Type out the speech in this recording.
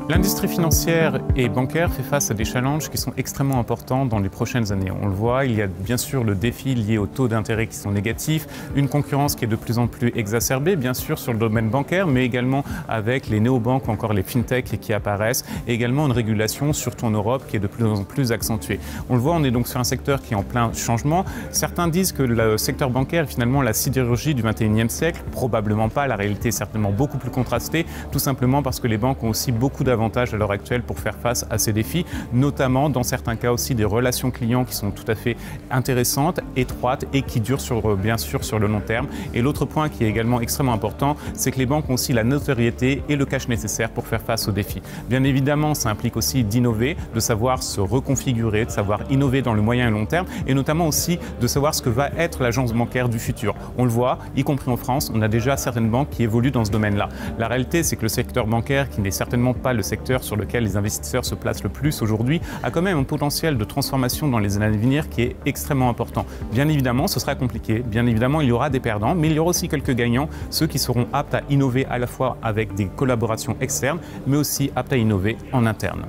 L'industrie financière et bancaire fait face à des challenges qui sont extrêmement importants dans les prochaines années. On le voit, il y a bien sûr le défi lié aux taux d'intérêt qui sont négatifs, une concurrence qui est de plus en plus exacerbée, bien sûr sur le domaine bancaire, mais également avec les néobanques ou encore les fintechs qui apparaissent, et également une régulation, surtout en Europe, qui est de plus en plus accentuée. On le voit, on est donc sur un secteur qui est en plein changement. Certains disent que le secteur bancaire est finalement la sidérurgie du 21e siècle. Probablement pas, la réalité est certainement beaucoup plus contrastée, tout simplement parce que les banques ont aussi beaucoup d'avantages à l'heure actuelle pour faire face à ces défis, notamment dans certains cas aussi des relations clients qui sont tout à fait intéressantes, étroites et qui durent bien sûr sur le long terme. Et l'autre point qui est également extrêmement important, c'est que les banques ont aussi la notoriété et le cash nécessaire pour faire face aux défis. Bien évidemment, ça implique aussi d'innover, de savoir se reconfigurer, de savoir innover dans le moyen et long terme, et notamment aussi de savoir ce que va être l'agence bancaire du futur. On le voit, y compris en France, on a déjà certaines banques qui évoluent dans ce domaine-là. La réalité, c'est que le secteur bancaire, qui n'est certainement pas le secteur sur lequel les investisseurs se placent le plus aujourd'hui, a quand même un potentiel de transformation dans les années à venir qui est extrêmement important. Bien évidemment, ce sera compliqué, bien évidemment, il y aura des perdants, mais il y aura aussi quelques gagnants, ceux qui seront aptes à innover à la fois avec des collaborations externes, mais aussi aptes à innover en interne.